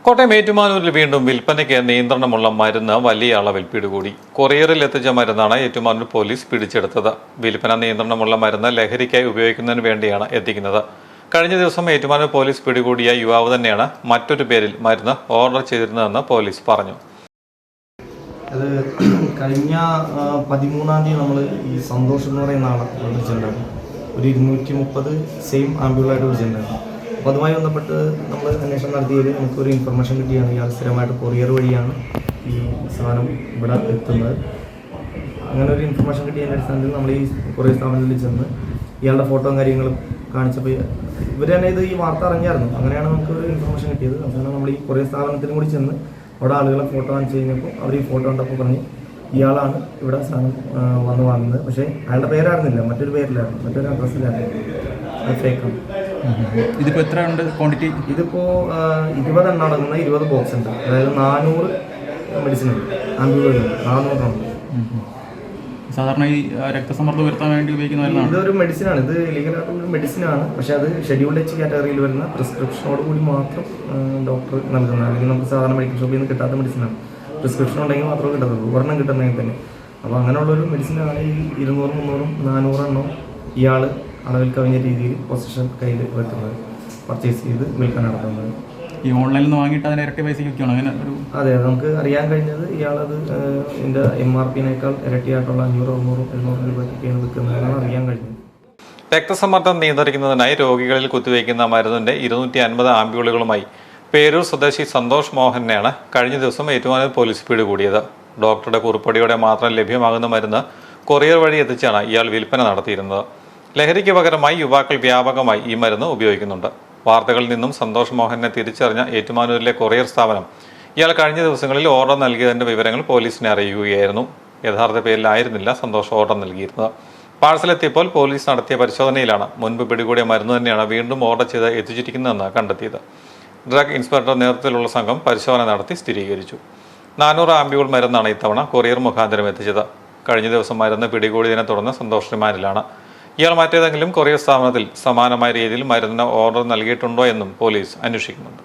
കോട്ടയം ഏറ്റുമാനൂരിൽ വീണ്ടും വിൽപ്പനയ്ക്ക് നിയന്ത്രണമുള്ള മരുന്ന് വലിയ അളവിൽ പിടികൂടി. കൊറിയറിൽ എത്തിച്ച മരുന്നാണ് ഏറ്റുമാനൂർ പോലീസ് പിടിച്ചെടുത്തത്. വിൽപ്പന നിയന്ത്രണമുള്ള മരുന്ന് ലഹരിക്കായി ഉപയോഗിക്കുന്നതിന് വേണ്ടിയാണ് എത്തിക്കുന്നത്. കഴിഞ്ഞ ദിവസം ഏറ്റുമാനൂർ പോലീസ് പിടികൂടിയ യുവാവ് തന്നെയാണ് മറ്റൊരു പേരിൽ മരുന്ന് ഓർഡർ ചെയ്തിരുന്നതെന്ന് പോലീസ് പറഞ്ഞു. അത് കഴിഞ്ഞ 13-ാം തീയതി നമ്മൾ ഈ സന്തോഷം എന്ന് പറയുന്ന ആളെ വിളിച്ചിട്ടുണ്ടായിരുന്നു. ഒരു 230 സെയിം ആംബുളായിട്ട് വിളിച്ചിട്ടുണ്ടായിരുന്നു. അപ്പോൾ അതുമായി ബന്ധപ്പെട്ട് നമ്മൾ അന്വേഷണം നടത്തിയതിൽ നമുക്കൊരു ഇൻഫർമേഷൻ കിട്ടിയാണ് ഇയാൾ സ്ഥിരമായിട്ട് കൊറിയർ വഴിയാണ് ഈ സാധനം ഇവിടെ എത്തുന്നത്. അങ്ങനെ ഒരു ഇൻഫർമേഷൻ കിട്ടിയതിൻ്റെ അടിസ്ഥാനത്തിൽ നമ്മൾ ഈ കൊറിയർ സ്ഥാപനത്തിൽ ചെന്ന് ഇയാളുടെ ഫോട്ടോയും കാര്യങ്ങളും കാണിച്ചപ്പോൾ ഇവർ തന്നെ ഇത് ഈ വാർത്ത അറിഞ്ഞായിരുന്നു. അങ്ങനെയാണ് നമുക്കൊരു ഇൻഫർമേഷൻ കിട്ടിയത്. അവസാനം നമ്മൾ ഈ കൊറിയർ സ്ഥാപനത്തിലും കൂടി ചെന്ന് അവിടെ ആളുകളെ ഫോട്ടോ കാണിച്ച് കഴിഞ്ഞപ്പോൾ അവർ ഈ ഫോട്ടോ കണ്ടപ്പോൾ പറഞ്ഞ് ഇയാളാണ് ഇവിടെ സാധനം വന്ന് വാങ്ങുന്നത്. പക്ഷേ അയാളുടെ പേരായിരുന്നില്ല, മറ്റൊരു പേരിലായിരുന്നു, മറ്റൊരു അഡ്രസ്സിലായിരുന്നു. അത് ഫേക്കാണ്. ഇതിപ്പോൾ എത്ര ഉണ്ട് ക്വാണ്ടിറ്റി? ഇതിപ്പോൾ 20 എണ്ണം അടങ്ങുന്ന 20 ബോക്സ് ഉണ്ട്. അതായത് 400 മെഡിസിൻ ഉണ്ട്, ആംബുലൻസ് 400 ഉണ്ട്. സാധാരണ ഈ രക്തസമ്മർദ്ദം വരുത്താൻ വേണ്ടി ഉപയോഗിക്കുന്ന ഇതൊരു മെഡിസിനാണ്. ഇത് ലീഗലായിട്ടുള്ളൊരു മെഡിസിനാണ്. പക്ഷേ അത് ഷെഡ്യൂൾഡ് എച്ച് കാറ്റഗറിയിൽ വരുന്ന പ്രിസ്ക്രിപ്ഷനോട് കൂടി മാത്രം ഡോക്ടർ നൽകുന്നത്. അല്ലെങ്കിൽ നമുക്ക് സാധാരണ മെഡിക്കൽ ഷോപ്പിൽ നിന്ന് കിട്ടാത്ത മെഡിസിനാണ്. പ്രിസ്ക്രിപ്ഷൻ ഉണ്ടെങ്കിൽ മാത്രമേ കിട്ടത്തുള്ളൂ, ഒരെണ്ണം കിട്ടണമെങ്കിൽ തന്നെ. അപ്പോൾ അങ്ങനെയുള്ളൊരു മെഡിസിനാണ് ഈ 200, 300, 400 എണ്ണം ഇയാൾ അളവിൽ കവിഞ്ഞ രീതിയിൽ പൊസിഷൻ കയ്യിൽ വെക്കുന്നത്, പർച്ചേസ് ചെയ്ത് വിൽക്കാൻ നടത്തുന്നത്. ഈ ഓൺലൈനിൽ നിന്ന് വാങ്ങിയിട്ട് അതിന് ഇരട്ടി പൈസ വയ്ക്കുകയാണ് അങ്ങനെ ഒരു? അതെ, നമുക്ക് അറിയാൻ കഴിഞ്ഞത് ഇയാളത് ഇതിൻ്റെ MRP-നേക്കാൾ ഇരട്ടിയായിട്ടുള്ള 500, 600, 700 രൂപയ്ക്കൊക്കെയാണ് വിൽക്കുന്നതെന്നാണ് അറിയാൻ കഴിഞ്ഞത്. രക്തസമ്മർദ്ദം നിയന്ത്രിക്കുന്നതിനായി രോഗികളിൽ കുത്തിവയ്ക്കുന്ന മരുന്നിന്റെ 250 ആംപ്യൂളുകളുമായി പേരൂർ സ്വദേശി സന്തോഷ് മോഹനെയാണ് കഴിഞ്ഞ ദിവസം ഏറ്റുമാനൂർ പോലീസ് പിടികൂടിയത്. ഡോക്ടറുടെ കുറിപ്പടിയോടെ മാത്രം ലഭ്യമാകുന്ന മരുന്ന് കൊറിയർ വഴി എത്തിച്ചാണ് ഇയാൾ വിൽപ്പന നടത്തിയിരുന്നത്. ലഹരിക്ക് പകരമായി യുവാക്കൾ വ്യാപകമായി ഈ മരുന്ന് ഉപയോഗിക്കുന്നുണ്ട്. വാർത്തകളിൽ നിന്നും സന്തോഷ് മോഹനെ തിരിച്ചറിഞ്ഞ ഏറ്റുമാനൂരിലെ കൊറിയർ സ്ഥാപനം ഇയാൾ കഴിഞ്ഞ ദിവസങ്ങളിൽ ഓർഡർ നൽകിയതിന്റെ വിവരങ്ങൾ പോലീസിനെ അറിയിക്കുകയായിരുന്നു. യഥാർത്ഥ പേരിലായിരുന്നില്ല സന്തോഷ് ഓർഡർ നൽകിയിരുന്നത്. പാഴ്സലെത്തിയപ്പോൾ പോലീസ് നടത്തിയ പരിശോധനയിലാണ് മുൻപ് പിടികൂടിയ മരുന്ന് തന്നെയാണ് വീണ്ടും ഓർഡർ ചെയ്ത് എത്തിച്ചിരിക്കുന്നതെന്ന് കണ്ടെത്തിയത്. ഡ്രഗ് ഇൻസ്പെക്ടർ നേതൃത്വത്തിലുള്ള സംഘം പരിശോധന നടത്തി സ്ഥിരീകരിച്ചു. 400 ആംപ്യൂൾ മരുന്നാണ് ഇത്തവണ കൊറിയർ മുഖാന്തരം എത്തിച്ചത്. കഴിഞ്ഞ ദിവസം മരുന്ന് പിടികൂടിയതിനെ തുടർന്ന് സന്തോഷ് റിമാൻഡിലാണ്. ഇയാൾ മറ്റേതെങ്കിലും കൊറിയർ സ്ഥാപനത്തിൽ സമാനമായ രീതിയിൽ മരുന്നിന് ഓർഡർ നൽകിയിട്ടുണ്ടോ എന്നും പോലീസ് അന്വേഷിക്കുന്നുണ്ട്.